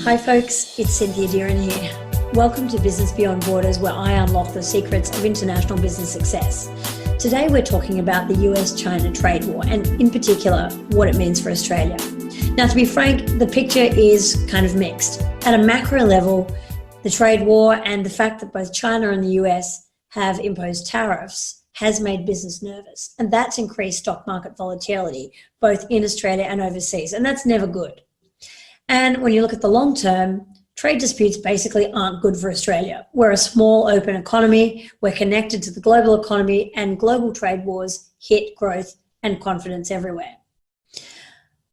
Hi folks, it's Cynthia Dearin here. Welcome to Business Beyond Borders, where I unlock the secrets of international business success. Today we're talking about the US-China trade war and in particular what it means for Australia. Now, to be frank, the picture is kind of mixed. At a macro level, the trade war and the fact that both China and the US have imposed tariffs has made business nervous, and that's increased stock market volatility both in Australia and overseas, and that's never good. And when you look at the long term, trade disputes basically aren't good for Australia. We're a small, open economy. We're connected to the global economy, and global trade wars hit growth and confidence everywhere.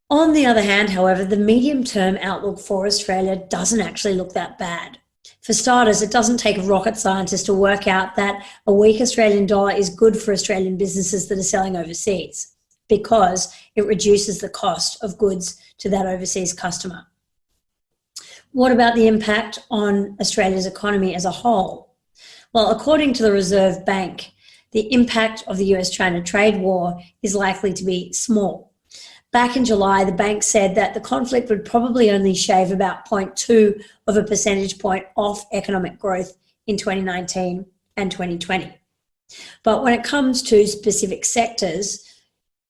On the other hand, however, the medium-term outlook for Australia doesn't actually look that bad. For starters, it doesn't take a rocket scientist to work out that a weak Australian dollar is good for Australian businesses that are selling overseas, because it reduces the cost of goods to that overseas customer. What about the impact on Australia's economy as a whole? Well, according to the Reserve Bank, the impact of the US-China trade war is likely to be small. Back in July, the bank said that the conflict would probably only shave about 0.2 of a percentage point off economic growth in 2019 and 2020. But when it comes to specific sectors,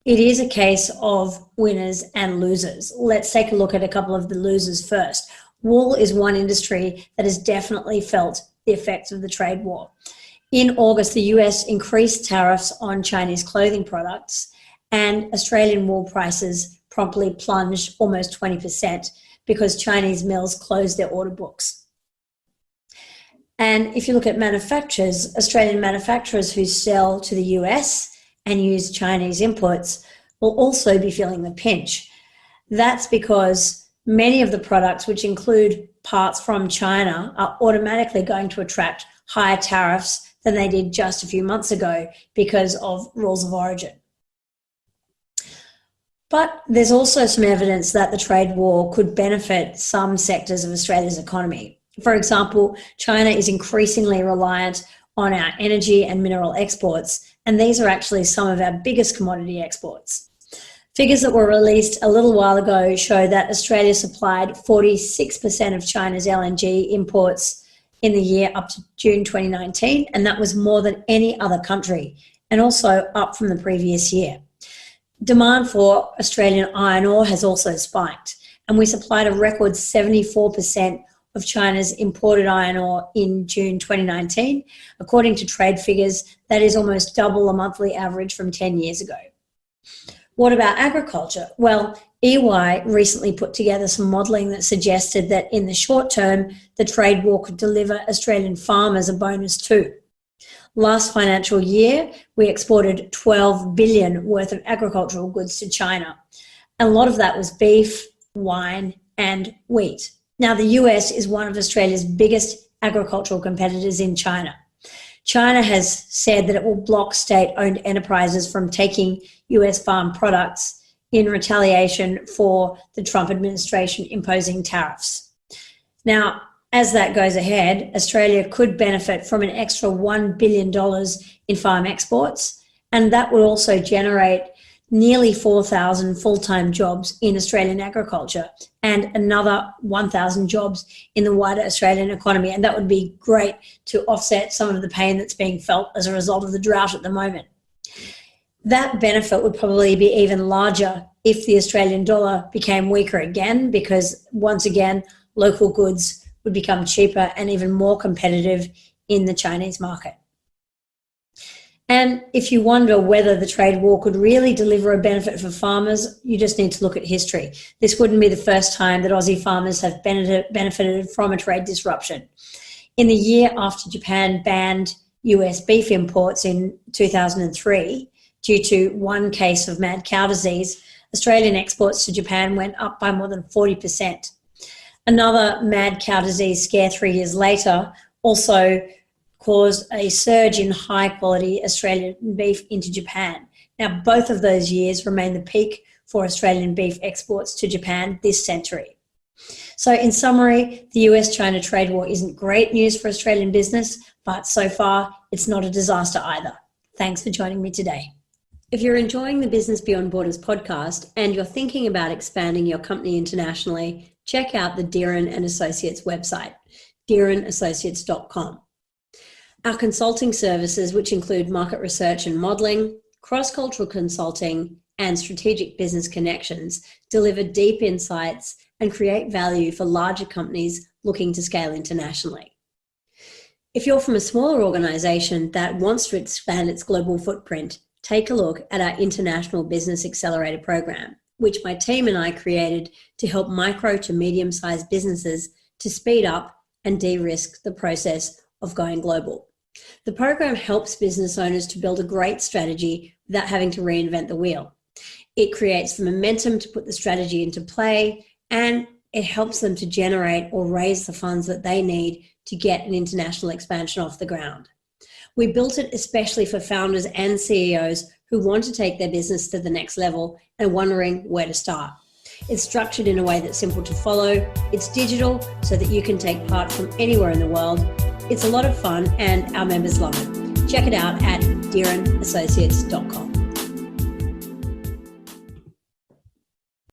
it is a case of winners and losers. Let's take a look at a couple of the losers first. Wool is one industry that has definitely felt the effects of the trade war. In August, the US increased tariffs on Chinese clothing products, and Australian wool prices promptly plunged almost 20% because Chinese mills closed their order books. And if you look at manufacturers, Australian manufacturers who sell to the US and use Chinese inputs will also be feeling the pinch. That's because many of the products, which include parts from China, are automatically going to attract higher tariffs than they did just a few months ago because of rules of origin. But there's also some evidence that the trade war could benefit some sectors of Australia's economy. For example, China is increasingly reliant on our energy and mineral exports, and these are actually some of our biggest commodity exports. Figures that were released a little while ago show that Australia supplied 46% of China's LNG imports in the year up to June 2019, and that was more than any other country, and also up from the previous year. Demand for Australian iron ore has also spiked, and we supplied a record 74% of China's imported iron ore in June 2019. According to trade figures, that is almost double the monthly average from 10 years ago. What about agriculture? Well, EY recently put together some modelling that suggested that in the short term, the trade war could deliver Australian farmers a bonus too. Last financial year, we exported 12 billion worth of agricultural goods to China. And a lot of that was beef, wine, and wheat. Now, the US is one of Australia's biggest agricultural competitors in China. China has said that it will block state-owned enterprises from taking US farm products in retaliation for the Trump administration imposing tariffs. Now, as that goes ahead, Australia could benefit from an extra $1 billion in farm exports, and that would also generate nearly 4,000 full-time jobs in Australian agriculture and another 1,000 jobs in the wider Australian economy. And that would be great to offset some of the pain that's being felt as a result of the drought at the moment. That benefit would probably be even larger if the Australian dollar became weaker again, because once again, local goods would become cheaper and even more competitive in the Chinese market. And if you wonder whether the trade war could really deliver a benefit for farmers, you just need to look at history. This wouldn't be the first time that Aussie farmers have benefited from a trade disruption. In the year after Japan banned US beef imports in 2003, due to one case of mad cow disease, Australian exports to Japan went up by more than 40%. Another mad cow disease scare 3 years later also caused a surge in high-quality Australian beef into Japan. Now, both of those years remain the peak for Australian beef exports to Japan this century. So in summary, the US-China trade war isn't great news for Australian business, but so far it's not a disaster either. Thanks for joining me today. If you're enjoying the Business Beyond Borders podcast and you're thinking about expanding your company internationally, check out the Dearin and Associates website, dearinassociates.com. Our consulting services, which include market research and modelling, cross-cultural consulting, and strategic business connections, deliver deep insights and create value for larger companies looking to scale internationally. If you're from a smaller organisation that wants to expand its global footprint, take a look at our International Business Accelerator program, which my team and I created to help micro to medium-sized businesses to speed up and de-risk the process of going global. The program helps business owners to build a great strategy without having to reinvent the wheel. It creates the momentum to put the strategy into play, and it helps them to generate or raise the funds that they need to get an international expansion off the ground. We built it especially for founders and CEOs who want to take their business to the next level and wondering where to start. It's structured in a way that's simple to follow. It's digital so that you can take part from anywhere in the world. It's a lot of fun and our members love it. Check it out at dearinassociates.com.